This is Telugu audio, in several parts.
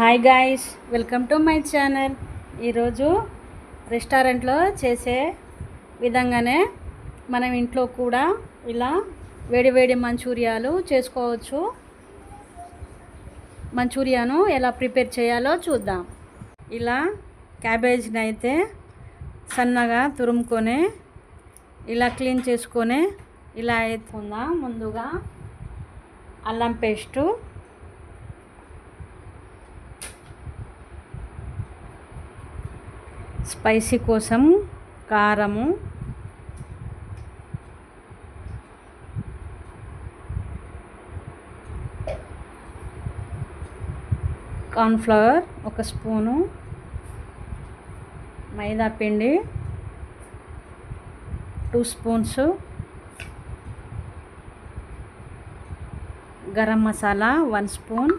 Hi guys, welcome to my channel. ఈరోజు రెస్టారెంట్లో చేసే విధంగానే మనం ఇంట్లో కూడా ఇలా వేడి మంచూరియాలు చేసుకోవచ్చు. మంచూరియాను ఎలా ప్రిపేర్ చేయాలో చూద్దాం. ఇలా క్యాబేజ్ని అయితే సన్నగా తురుముకొని ఇలా క్లీన్ చేసుకొని ఇలా వేసుకుందాం. ముందుగా అల్లం పేస్టు, స్పైసీ కోసం కారము, కార్న్ఫ్లవర్ 1 స్పూను, మైదా పిండి 2 స్పూన్స్, గరం మసాలా 1 స్పూన్,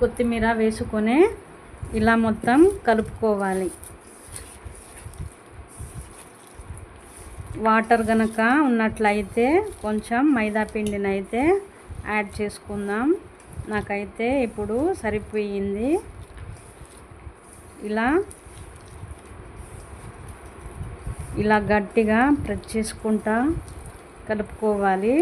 కొత్తిమీర వేసుకొని ఇలా మొత్తం కలుపుకోవాలి. వాటర్ గనక ఉన్నట్లయితే కొంచెం మైదా పిండిని అయితే యాడ్ చేసుకుందాం. నాకైతే ఇప్పుడు సరిపోయింది. ఇలా గట్టిగా ప్రెస్ చేసుకుంటా కలుపుకోవాలి.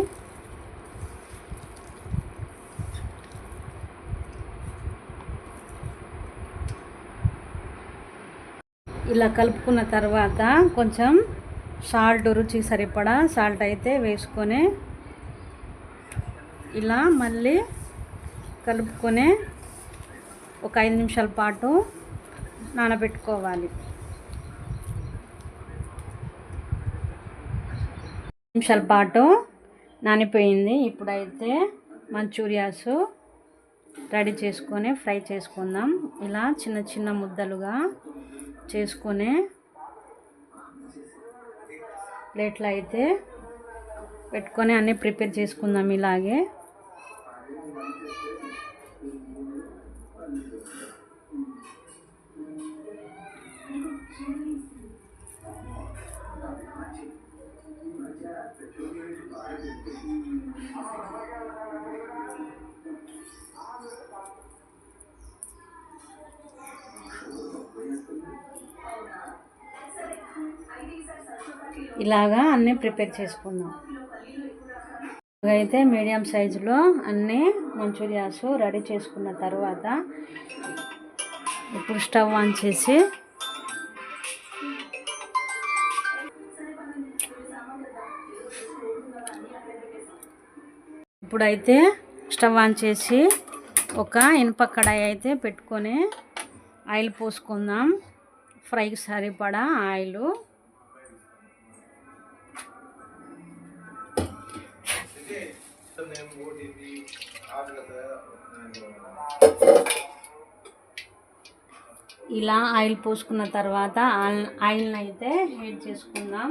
ఇలా కలుపుకున్న తర్వాత కొంచెం సాల్ట్, రుచికి సరిపడా సాల్ట్ అయితే వేసుకొని ఇలా మళ్ళీ కలుపుకొని ఒక 5 నిమిషాల పాటు నానబెట్టుకోవాలి. 5 నిమిషాల పాటు నానిపోయింది. ఇప్పుడైతే మంచూరియాస్ రెడీ చేసుకొని ఫ్రై చేసుకుందాం. ఇలా చిన్న ముద్దలుగా చేసుకొని ప్లేట్లో అయితే పెట్టుకొని అన్నీ ప్రిపేర్ చేసుకుందాం. ఇలాగే ఇలాగా అన్నీ ప్రిపేర్ చేసుకుందాం. అయితే మీడియం సైజులో అన్నీ మంచూరియాస్ రెడీ చేసుకున్న తర్వాత ఇప్పుడు స్టవ్ ఆన్ చేసి ఇప్పుడైతే స్టవ్ ఆన్ చేసి ఒక ఇనుప కడాయి అయితే పెట్టుకొని ఆయిల్ పోసుకుందాం. ఫ్రైకి సరిపడా ఆయిల్, ఇలా ఆయిల్ పోసుకున్న తర్వాత ఆయిల్ని అయితే హీట్ చేసుకుందాం.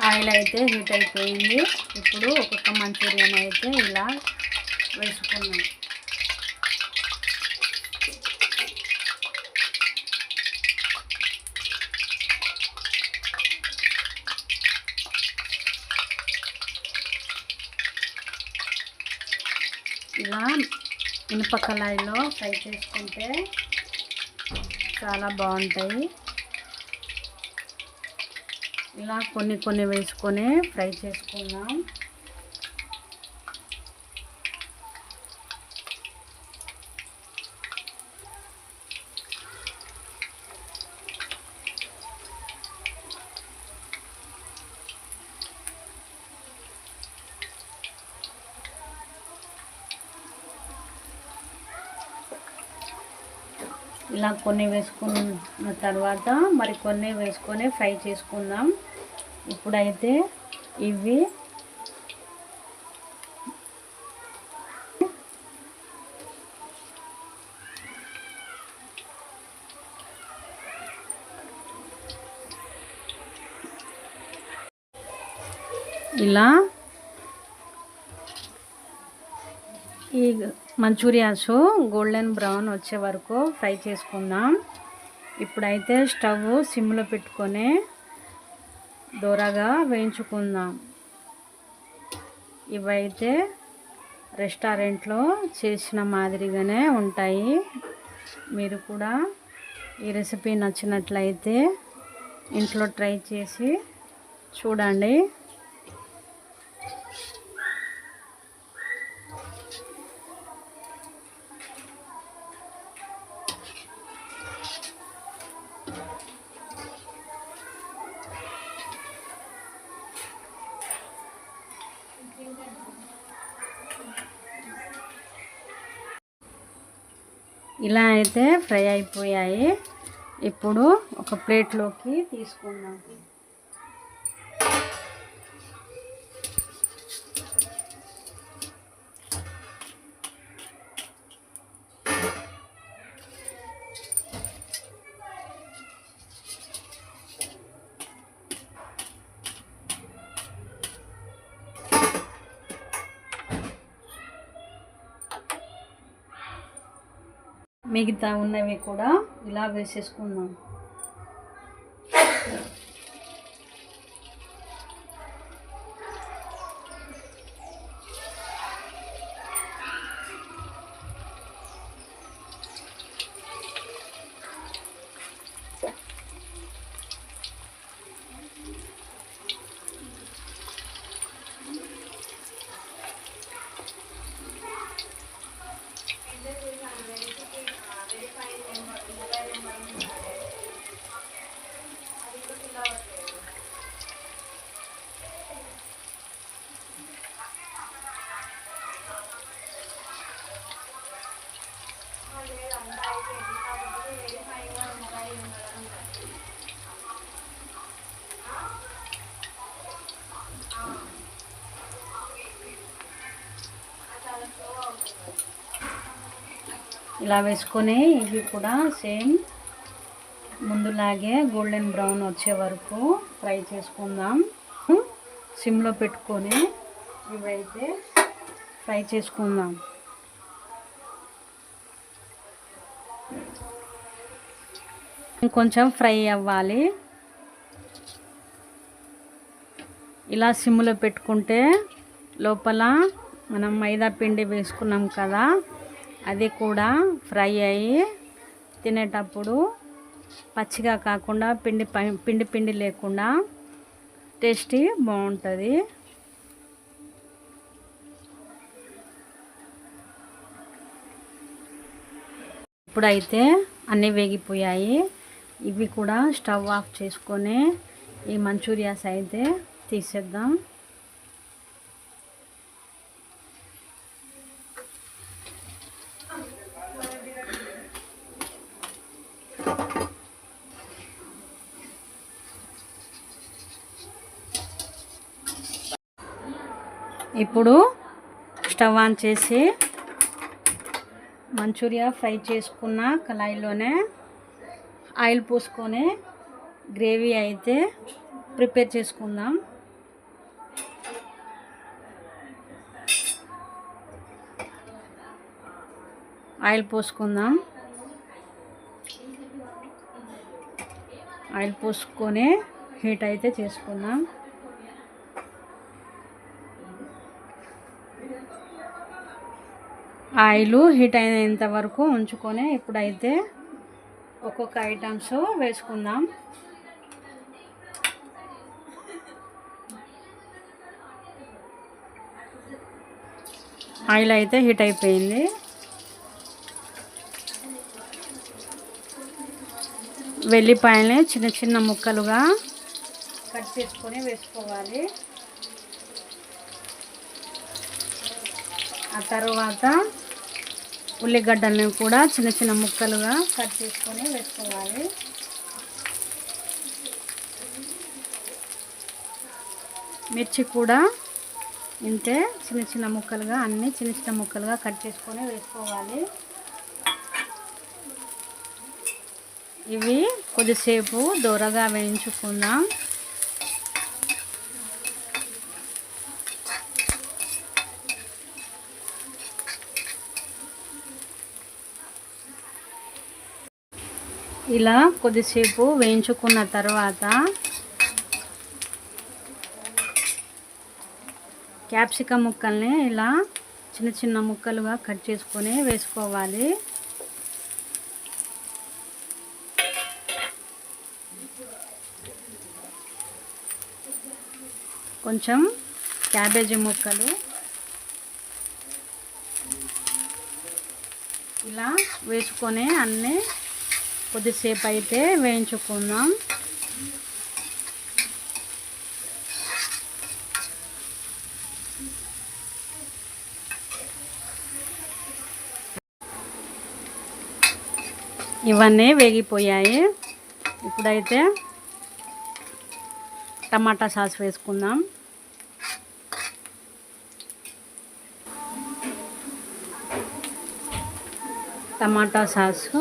ఆయిల్ అయితే హీట్ అయిపోయింది. ఇప్పుడు ఒక్కొక్క మంచూరియన్ అయితే ఇలా వేసుకున్నాం. ఇలా ఇనుప కళాయిలో ఫ్రై చేసుకుంటే చాలా బాగుంటాయి. ఇలా కొన్ని వేసుకొని ఫ్రై చేసుకుందాం. ఇలా కొన్ని వేసుకున్న తర్వాత మరికొన్ని వేసుకొని ఫ్రై చేసుకుందాం. ఇప్పుడైతే ఇవి ఇలా ఈ మంచూరియాస్ గోల్డెన్ బ్రౌన్ వచ్చే వరకు ఫ్రై చేసుకుందాం. ఇప్పుడైతే స్టవ్ సిమ్లో పెట్టుకొని దూరగా వేయించుకుందాం. ఇవైతే రెస్టారెంట్లో చేసిన మాదిరిగానే ఉంటాయి. మీరు కూడా ఈ రెసిపీ నచ్చినట్లయితే ఇంట్లో ట్రై చేసి చూడండి. ఇలా అయితే ఫ్రై అయిపోయాయి. ఇప్పుడు ఒక ప్లేట్లోకి తీసుకుందాం. మిగతా ఉన్నవి కూడా ఇలా వేసేసుకుందాం. ఇలా వేసుకొని ఇవి కూడా సేమ్ ముందులాగే గోల్డెన్ బ్రౌన్ వచ్చే వరకు ఫ్రై చేసుకుందాం. సిమ్లో పెట్టుకొని ఇవైతే ఫ్రై చేసుకుందాం. కొంచెం ఫ్రై అవ్వాలి. ఇలా సిమ్లో పెట్టుకుంటే లోపల మనం మైదా పిండి వేసుకున్నాం కదా, అది కూడా ఫ్రై అయ్యి తినేటప్పుడు పచ్చిగా కాకుండా పిండి పిండి లేకుండా టేస్టీ బాగుంటుంది. ఇప్పుడైతే అన్నీ వేగిపోయాయి. ఇవి కూడా స్టవ్ ఆఫ్ చేసుకొని ఈ మంచూరియాస్ అయితే తీసేద్దాం. ఇప్పుడు స్టవ్ ఆన్ చేసి మంచూరియా ఫ్రై చేసుకున్న కళాయిలోనే ఆయిల్ పోసుకొని గ్రేవీ అయితే ప్రిపేర్ చేసుకుందాం. ఆయిల్ పోసుకుందాం. ఆయిల్ పోసుకొని హీట్ అయితే చేసుకుందాం. ఆయిల్ హీట్ అయినంత వరకు ఉంచుకొని ఇప్పుడైతే ఒక్కొక్క ఐటమ్స్ వేసుకుందాం. ఆయిల్ అయితే హీట్ అయిపోయింది. వెల్లిపాయల్ని చిన్న చిన్న ముక్కలుగా కట్ చేసుకొని వేసుకోవాలి. ఆ తర్వాత ఉల్లిగడ్డలను కూడా చిన్న చిన్న ముక్కలుగా కట్ చేసుకొని వేసుకోవాలి. మిర్చి కూడా ఇంతే చిన్న చిన్న ముక్కలుగా, అన్నీ చిన్న చిన్న ముక్కలుగా కట్ చేసుకొని వేసుకోవాలి. ఇవి కొద్దిసేపు దూరగా వేయించుకుందాం. ఇలా కొద్దిసేపు వేయించుకున్న తర్వాత క్యాప్సికమ్ ముక్కల్ని ఇలా చిన్న చిన్న ముక్కలుగా కట్ చేసుకొని వేసుకోవాలి. కొంచెం క్యాబేజీ ముక్కలు ఇలా వేసుకొని అన్నీ కొద్దిసేపు అయితే వేయించుకుందాం. ఇవన్నీ వేగిపోయాయి. ఇప్పుడైతే టమాటా సాస్ వేసుకుందాం. Tomato sauce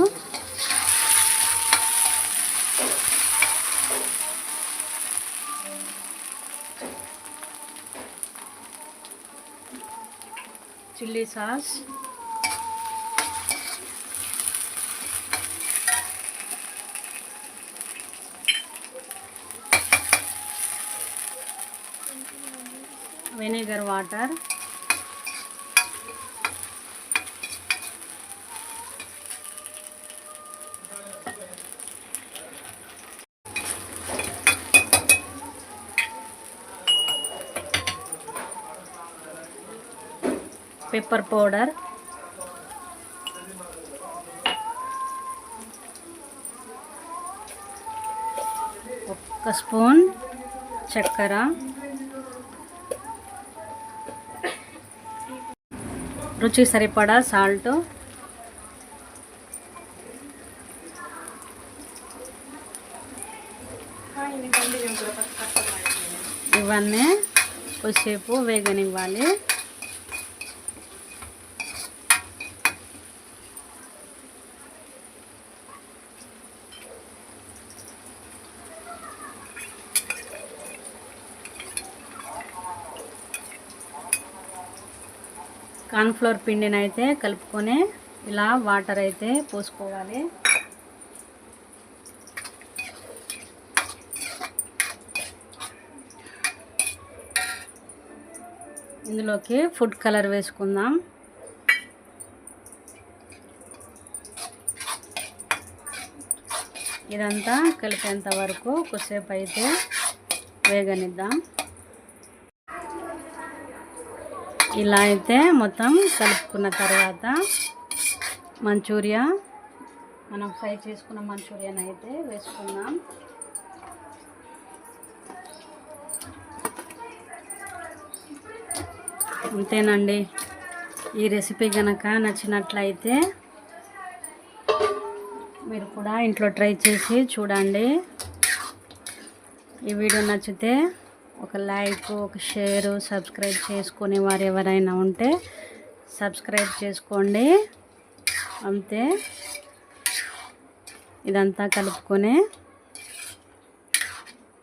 chilli sauce vinegar water pepper powder ఒక స్పూన్ చక్కెర రుచికి సరిపడా సాల్ట్ ఇవన్నీ కొద్దిసేపు వేగనివ్వాలి. కార్న్ఫ్లోర్ పిండిని అయితే కలుపుకొని ఇలా వాటర్ అయితే పోసుకోవాలి. ఇందులోకి ఫుడ్ కలర్ వేసుకుందాం. ఇదంతా కలిపేంత వరకు కొద్దిసేపు అయితే వేగనిద్దాం. ఇలా అయితే మొత్తం కలుపుకున్న తర్వాత మంచూరియా మనం ఫ్రై చేసుకున్న మంచూరియాని అయితే వేసుకుందాం. అంతేనండి. ఈ రెసిపీ కనుక నచ్చినట్లయితే మీరు కూడా ఇంట్లో ట్రై చేసి చూడండి. ఈ వీడియో నచ్చితే ఒక లైక్, ఒక షేర్, సబ్స్క్రైబ్ చేసుకునే వారు ఎవరైనా ఉంటే సబ్స్క్రైబ్ చేసుకోండి. అంతే. ఇదంతా కలుపుకొని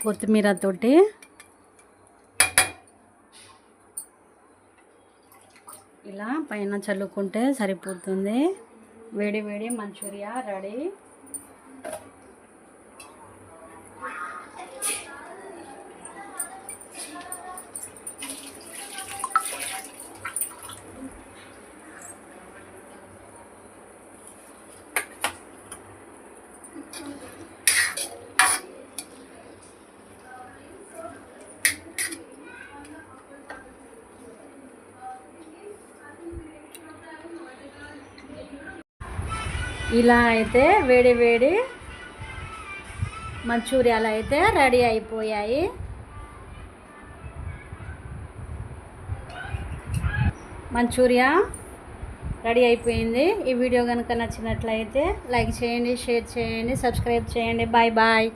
కొత్తిమీరతోటి ఇలా పైన చల్లుకుంటే సరిపోతుంది. వేడి వేడి మంచూరియా రెడీ. ఇలా అయితే వేడి వేడి మంచూరియాలు అయితే రెడీ అయిపోయాయి. మంచూరియా రెడీ అయిపోయింది. ఈ వీడియో కనుక నచ్చినట్లయితే లైక్ చేయండి, షేర్ చేయండి, సబ్స్క్రైబ్ చేయండి. Bye bye.